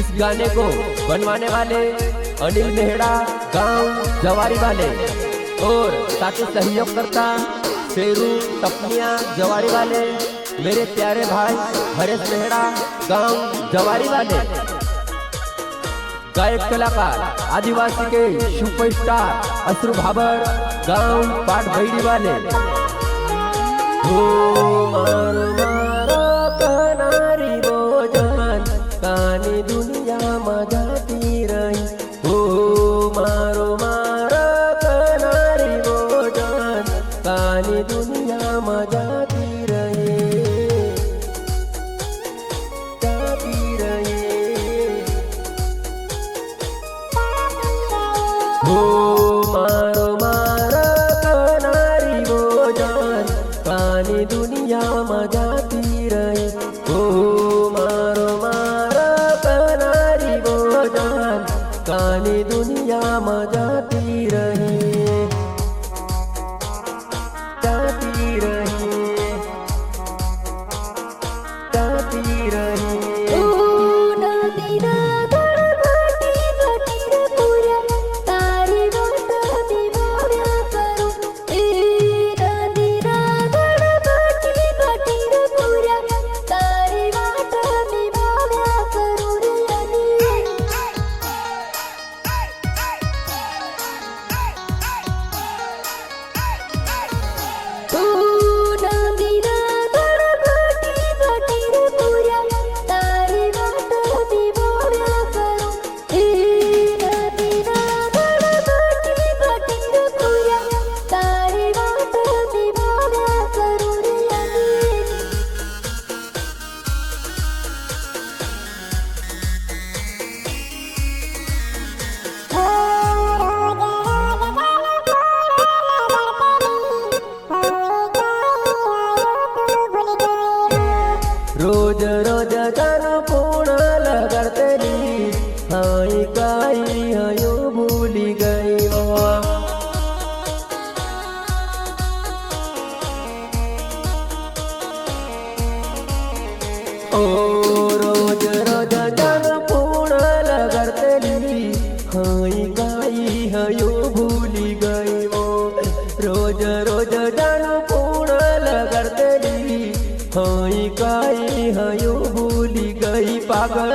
इस गाने को बनवाने वाले अनिल मेहड़ा गांव जवारी वाले और साथी सहयोग करता शेरू तपनिया जवारी वाले मेरे प्यारे भाई हरेश मेहड़ा गांव जवारी वाले गायक कलाकार आदिवासी के सुपरस्टार अश्रु भाबर गांव पाट बैड़ी वाले हो मारो मारो कनारी बोजान कानी दुनिया मजाती रही हो मारो मारो कनारी बोजान कानी दुनिया मजाती रही जाती रही हो मारो मारो कनारी बोजान कानी दुनिया मजाती रही हो मारो मारो कनारी बोजान कानी दुनिया मजाती रही जाती रही जाती रही रोज रोज जन पूर्ण लगतली हाई काई हयो भूली गई ओ रोज रोज जन पूर्ण लगतली हाई काई हयो भूली गई रोज रोज जन पूर्ण लगतली हाई काई हयो भूली गई पागल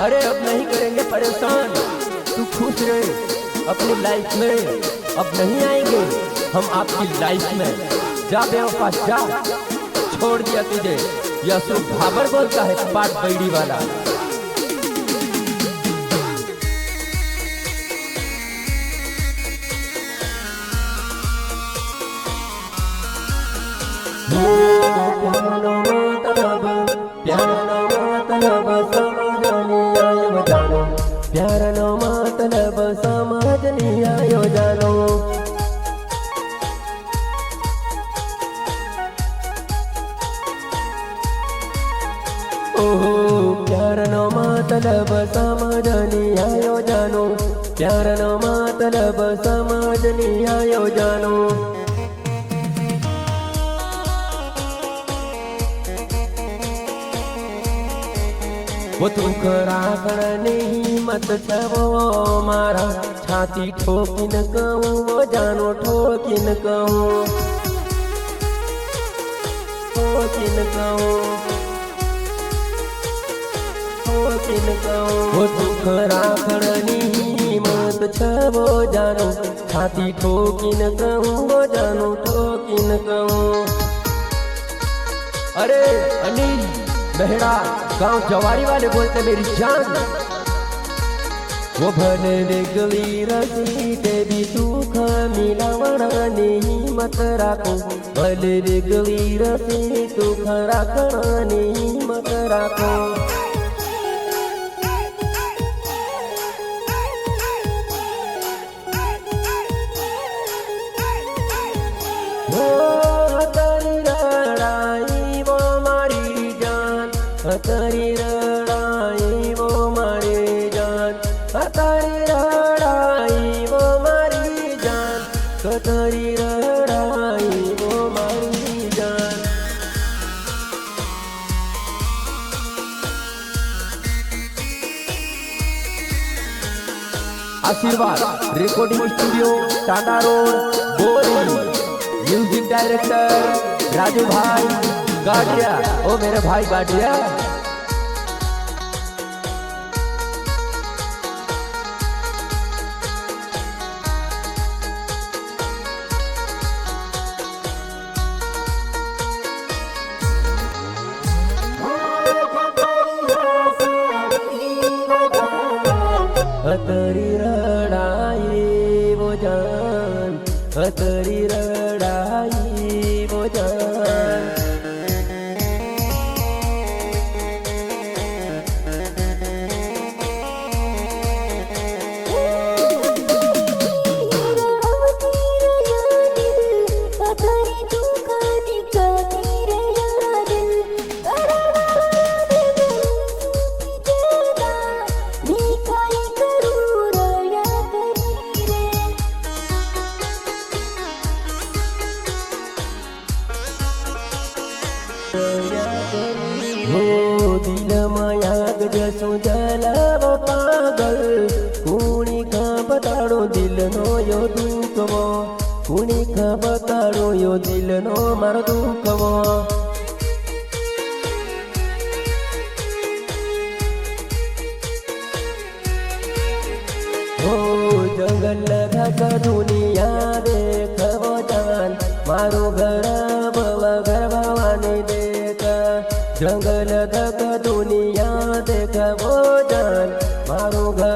अरे अब नहीं करेंगे परेशान तू खुश रहे अपनी लाइफ में अब नहीं आएंगे हम आपकी लाइफ में जा बेवफा जा छोड़ दिया तुझे यह अश्रु भाबर बोलता है पाट बैड़ी वाला प्यार नो मतलब समझ नहीं आयो जानो ओहो प्यार नो मतलब समझ नहीं आयो जानो प्यार नो मतलब समझ नहीं आयो जानो वो तू कराकड़ने हिम्मत छवो मारा छाती ठोकिन कहूँ वो जानो ठोकिन कहूँ ठोकिन कहूँ ठोकीन कहूँ वो दुख राखड़नी मत छवो जानो छाती ठोकीन कहूँ वो जानो ठोकीन कहूँ। अरे अनिल मेहड़ा गांव जवारी वाले बोलते मेरी जान वो भले निकली रसी ते भी सुख मिलावड़नी हिम्मत राखो भले निकली रसी सुख राखड़नी हिम्मत राखो। हतरी रड़ाई वो मारी जान हतरी रड़ाई वो मारी जान हतरी रड़ाई वो मारी जान हतरी रड़ाई वो मारी जान। आशीर्वाद रिकॉर्डिंग स्टूडियो टाटा रोड बोरी म्यूजिक डायरेक्टर राजू भाई गाडिया ओ मेरे भाई गाडिया। हतरी रड़ाई वो जान हतरी रड़ाई वो जान। हो दिल मायाग जसो जलावो पागल कुणी का बताड़ो दिल नो यो दुखवो कुणी का बताड़ो यो दिल नो मारो दुखवो। हो जंगल धक दुनिया देखवो जान मारो घर घर भवानी देख जंगल तक दुनिया देखो जान मारो घर